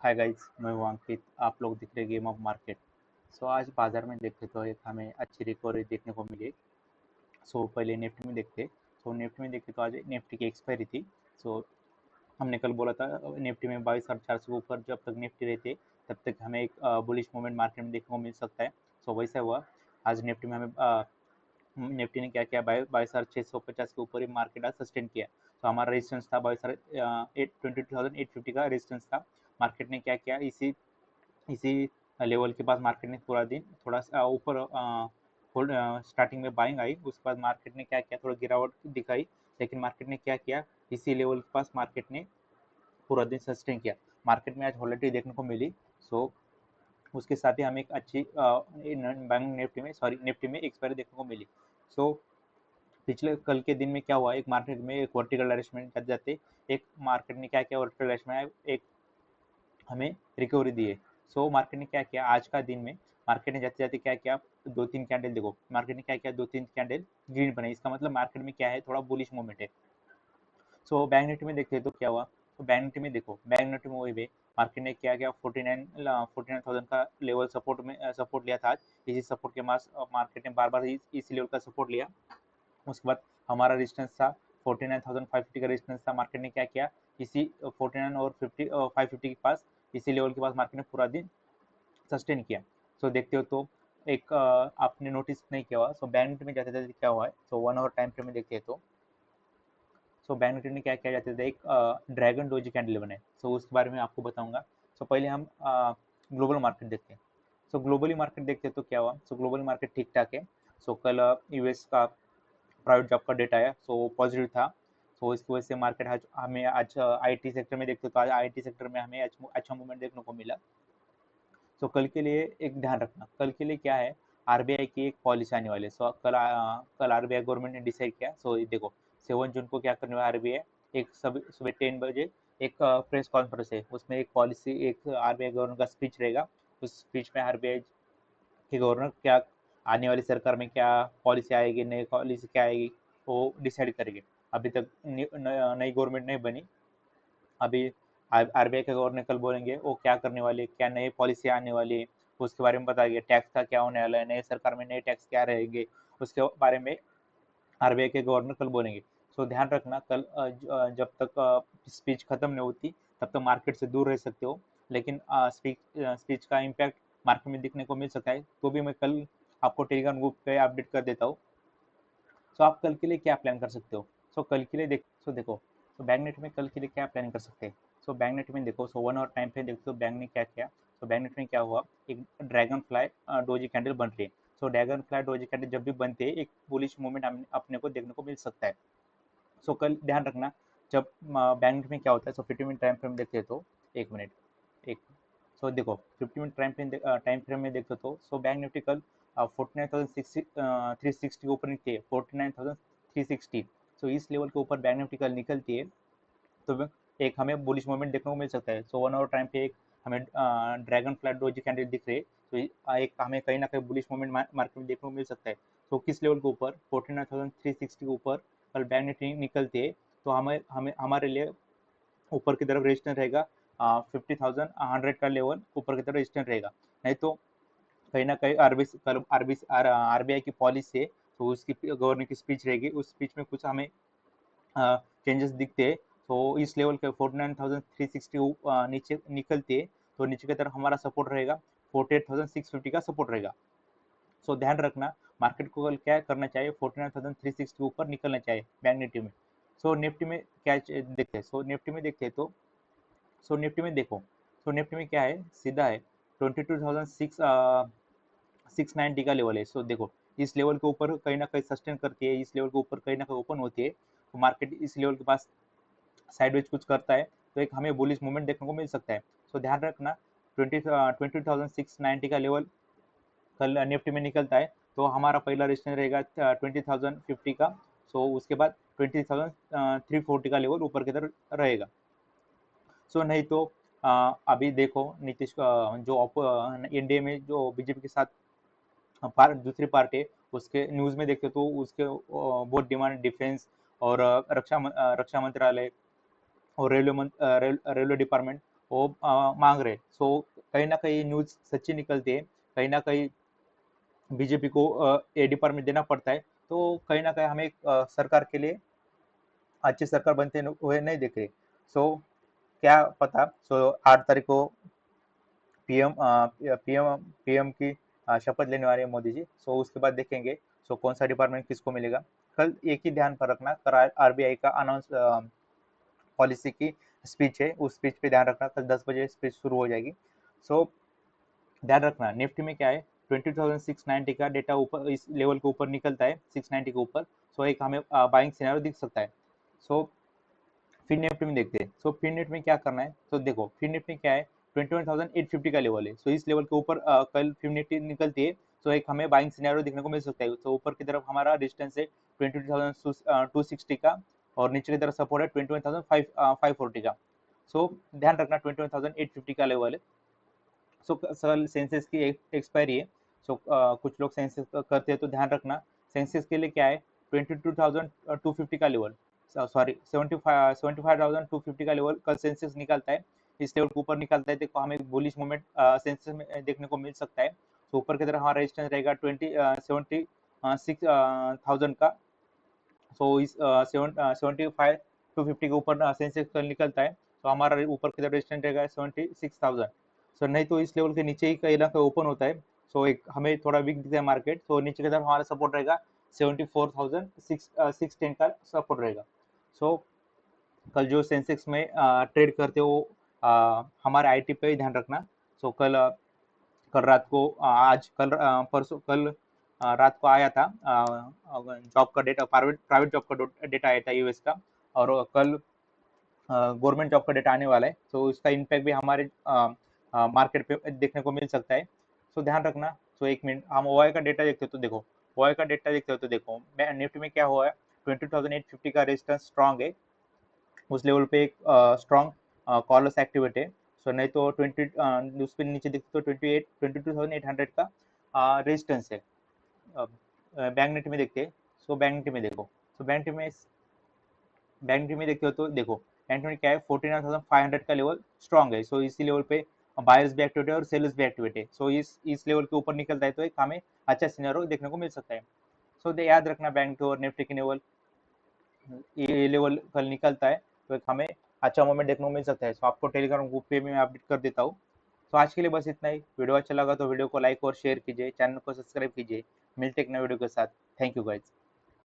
Hi guys, मैं हूं अंकित। आप लोग दिख रहे गेम ऑफ मार्केट। आज बाजार में देखते तो एक हमें अच्छी रिकवरी देखने को मिली। पहले निफ्टी में देखते। निफ्टी में देखते तो आज निफ्टी की एक्सपायरी थी। सो हमने कल बोला था निफ्टी में 22,400 के ऊपर जब तक निफ्टी रहते तब तक हमें एक बुलिश मूवमेंट मार्केट में देखने को मिल सकता है। वैसा हुआ। आज निफ्टी में हमें निफ्टी ने क्या किया, 22,650 के ऊपर ही मार्केट आज सस्टेन किया। हमारा रेजिस्टेंस था 22,850 का रेजिस्टेंस था। मार्केट ने क्या किया, इसी इसी लेवल के पास मार्केट ने पूरा दिन थोड़ा सा ऊपर होल्ड, स्टार्टिंग में बाइंग आई। उसके बाद मार्केट ने क्या किया, थोड़ा गिरावट दिखाई। लेकिन मार्केट ने क्या किया, इसी लेवल के पास मार्केट ने पूरा दिन सस्टेन किया। मार्केट में आज वॉलेटिलिटी देखने को मिली। सो उसके साथ ही हमें एक अच्छी बैंक निफ्टी में एक्सपायरी देखने को मिली। सो पिछले कल के दिन में क्या हुआ, एक मार्केट में एक वर्टिकल डायरेक्शन जाते जाते एक मार्केट ने क्या किया, वर्टिकल डायरेक्शन में एक हमें रिकवरी दी है। मार्केट ने क्या किया आज का दिन में, मार्केट ने जाते जाते क्या किया, दो तीन कैंडल देखो, मार्केट ने क्या किया, दो तीन कैंडल ग्रीन बनाई। इसका मतलब मार्केट में क्या है, थोड़ा बुलिश मूवमेंट है। बैंक निफ्टी में देखते तो क्या हुआ। बैंक निफ्टी में देखो, बैंक निफ्टी में वही है। मार्केट ने क्या किया, 49,000 का लेवल सपोर्ट में सपोर्ट लिया था आज। इसी सपोर्ट के मास मार्केट ने बार बार इसी लेवल का सपोर्ट लिया। उसके बाद हमारा रेजिस्टेंस था 49,550 का रेजिस्टेंस था। मार्केट ने क्या किया, इसी 49 और 550 के पास, इसी लेवल के पास मार्केट ने पूरा दिन सस्टेन किया। देखते हो तो एक आपने नोटिस नहीं किया हुआ। बैंक निफ्टी में जाते जाते क्या हुआ है, 1 आवर टाइम फ्रेम में देखते हैं तो बैंक निफ्टी ने क्या किया, जाते थे एक ड्रैगन डोजी कैंडल बनाए। उसके बारे में आपको बताऊंगा। पहले हम ग्लोबल मार्केट देखते हैं। ग्लोबली मार्केट देखते हैं तो क्या हुआ। ग्लोबल मार्केट ठीक ठाक है। कल यूएस का प्राइवेट जॉब का डेटा आया, पॉजिटिव था। इसकी वजह से मार्केट आज हमें आज आईटी सेक्टर में देखते हो तो आज आईटी सेक्टर में हमें अच्छा मूवमेंट देखने को मिला। कल के लिए एक ध्यान रखना, कल के लिए क्या है, आरबीआई की एक पॉलिसी आने वाली है। कल आरबीआई गवर्नमेंट ने डिसाइड किया। देखो 7 जून को क्या करने वाला आरबीआई, एक सुबह 10 बजे एक प्रेस कॉन्फ्रेंस है। उसमें एक पॉलिसी, एक आरबीआई गवर्नर का स्पीच रहेगा। उस स्पीच में आरबीआई के गवर्नर क्या आने वाली सरकार में क्या पॉलिसी आएगी, नई पॉलिसी क्या आएगी, वो डिसाइड करेंगे। अभी तक नई गवर्नमेंट नहीं बनी। अभी आरबीआई के गवर्नर कल बोलेंगे वो क्या करने वाले, क्या नई पॉलिसी आने वाली है, उसके बारे में बताएंगे। टैक्स का क्या होने वाला है, नए सरकार में नए टैक्स क्या रहेंगे, उसके बारे में आरबीआई के गवर्नर कल बोलेंगे। ध्यान रखना, कल जब तक स्पीच खत्म नहीं होती तब तक मार्केट से दूर रह सकते हो। लेकिन स्पीच का इम्पैक्ट मार्केट में दिखने को मिल सकता है, तो भी मैं कल आपको टेलीग्राम ग्रुप पे अपडेट कर देता हूँ। आप कल के लिए क्या प्लान कर सकते हो। कल के लिए देखो, बैंक निफ्टी में कल के लिए क्या प्लान कर सकते हैं। बैंक निफ्टी में देखो, 1 आवर टाइम पे देखते हो बैंक ने क्या किया। बैंक निफ्टी में क्या हुआ, एक ड्रैगन फ्लाई डोजी कैंडल बन रही है। ड्रैगन फ्लाई डोजी कैंडल जब भी बनते हैं, एक बुलिश मूवमेंट अपने को देखने को मिल सकता है। कल ध्यान रखना, जब बैंक निफ्टी में क्या होता है। 50 मिनट टाइम फ्रेम देखते हैं तो एक मिनट एक देखो 50 मिनट टाइम फ्रेम में देखते हो तो बैंक निफ्टी कल 49,360 के ऊपर निकली है, 49,360। इस लेवल के ऊपर बैंक निफ्टी कल निकलती है तो एक हमें बुलिश मूवमेंट देखने को मिल सकता है। 1 आवर टाइम पे एक हमें ड्रैगन फ्लाई डोजी कैंडल दिख रही है। एक हमें कहीं ना कहीं बुलिश मूवमेंट मार्केट में देखने को मिल सकता है। किस लेवल के ऊपर, 49,360 के ऊपर कल बैंक निफ्टी निकलती है तो हमें हमें हमारे लिए ऊपर की तरफ रेजिस्टेंस रहेगा 50,100 का लेवल ऊपर की तरफ रेजिस्टेंस रहेगा। नहीं तो कहीं ना कहीं आरबीआई की पॉलिसी है, तो उसकी गवर्नर की स्पीच रहेगी, उस स्पीच में कुछ हमें चेंजेस दिखते हैं। इस लेवल के 49,360 नीचे निकलते हैं तो नीचे की तरफ हमारा सपोर्ट रहेगा 48,650 का सपोर्ट रहेगा। ध्यान रखना, मार्केट को कल क्या करना चाहिए, 49,360 के ऊपर निकलना चाहिए बैंक निफ्टी में। निफ्टी में क्या देखते हैं, निफ्टी में देखते हैं तो निफ्टी में देखो, निफ्टी में क्या है, सीधा है 22,690 का लेवल है। देखो इस लेवल के ऊपर कहीं ना कहीं सस्टेन करती है, इस लेवल के ऊपर कहीं ना कहीं ओपन होती है, तो मार्केट इस लेवल के पास साइडवेज कुछ करता है तो एक हमें बुलिश मूवमेंट देखने को मिल सकता है। ध्यान रखना, 20,690 का लेवल कल निफ्टी में निकलता है तो हमारा पहला रेजिस्टेंस रहेगा 20,050 का। उसके बाद 20,340 का लेवल ऊपर की तरफ रहेगा। नहीं तो अभी देखो नीतीश जो एनडीए में जो बीजेपी के साथ दूसरी पार्टी है, उसके न्यूज में देखते तो उसके बहुत डिमांड डिफेंस और रक्षा मंत्रालय और रेलवे डिपार्टमेंट, वो मांग रहे। सो कहीं ना कहीं न्यूज सच्ची निकलती है, कहीं ना कहीं बीजेपी को एडी में देना पड़ता है। तो कहीं ना कहीं हमें सरकार के लिए अच्छी सरकार बनते हुए नहीं दिख रही। सो क्या पता, सो 8 तारीख को पीएम पीएम पीएम की शपथ लेने वाले हैं मोदी जी। सो उसके बाद देखेंगे सो कौन सा डिपार्टमेंट किसको मिलेगा। कल एक ही ध्यान पर रखना, कल आरबीआई का अनाउंस पॉलिसी की स्पीच है, उस स्पीच पे ध्यान रखना, कल 10 बजे स्पीच शुरू हो जाएगी। सो ध्यान रखना निफ्टी में क्या है, 20,690 का डेटा ऊपर इस लेवल के ऊपर निकलता है, 690 के ऊपर। सो एक हमें बाइंग सिनेरियो दिख सकता है। सो फिर निफ्टी में देखते हैं। सो फिर निफ्टी में क्या करना है, तो देखो फिर निफ्टी में क्या है, 21,850 का लेवल है। सो इस लेवल के ऊपर कल फिर निफ्टी निकलती है, तो एक हमें बाइंग सिनेरियो देखने को मिल सकता है। तो ऊपर की तरफ हमारा डिस्टेंस है 22,260 का, और नीचे की तरफ सपोर्ट है 21,540 का। सो ध्यान रखना 21,850 का लेवल है। सो कल सेंसेस की एक्सपायरी है। सो कुछ लोग सेंसेस करते हैं, तो ध्यान रखना सेंसेस के लिए क्या है, 22,250 का लेवल, सॉरी 75,250 का लेवल कल सेंसेस निकलता है। इस लेवल के ऊपर निकलता है तो हमें बुलिश मूवमेंट सेंसेस में देखने को मिल सकता है। तो ऊपर की तरफ हमारा रेजिस्टेंस रहेगा 76,000 का। सो इस 75,250 के ऊपर सेंसेक्स कल निकलता है, तो हमारा ऊपर की तरफ रेजिस्टेंस रहेगा 76,000। सो नहीं तो इस लेवल के नीचे ही कहीं ना कहीं ओपन होता है। सो एक हमें थोड़ा वीक दिखता है मार्केट, तो नीचे की तरफ हमारा सपोर्ट रहेगा 74,610 का सपोर्ट रहेगा। सो कल जो सेंसेक्स में ट्रेड करते हो हमारे आईटी पे ही ध्यान रखना। सो कल रात को आज कल परसों कल रात को आया था जॉब का डेटा, प्राइवेट जॉब का डेटा आया था यूएस का। और कल गवर्नमेंट जॉब का डेटा आने वाला है, तो उसका इम्पैक्ट भी हमारे मार्केट पे देखने को मिल सकता है। सो ध्यान रखना। सो एक मिनट हम ओआई का डेटा देखते हो तो देखो, ओआई का डेटा देखते हो तो देखो निफ्टी में क्या हुआ है, 20,850 का रेजिस्टेंस स्ट्रांग है, उस लेवल पे एक स्ट्रॉन्ग कॉलर्स एक्टिवेट है। सो नहीं तो 20 उस पे नीचे देखते तो 22,800 का रेजिस्टेंस है। बैंक निफ्टी में देखते हैं। सो बैंक निफ्टी में देखो, सो बैंक निफ्टी में देखते हो तो देखो बैंक निफ्टी क्या है, 49,500 का लेवल स्ट्रॉन्ग है। सो इसी लेवल पे बायर्स भी एक्टिवेट है और सेलर्स भी एक्टिवेट है। सो इस लेवल के ऊपर निकलता है तो एक हमें अच्छा सिनेरियो देखने को मिल सकता है। सो याद रखना बैंक और निफ्टी के लेवल, ये लेवल कल निकलता है तो एक हमें अच्छा मोमेंट देखने को मिल सकता है। सो आपको टेलीग्राम ग्रुप पे भी मैं अपडेट कर देता हूँ। तो आज के लिए बस इतना ही। वीडियो अच्छा लगा तो वीडियो को लाइक और शेयर कीजिए, चैनल को सब्सक्राइब कीजिए। मिलते एक नए वीडियो के साथ। Thank you guys.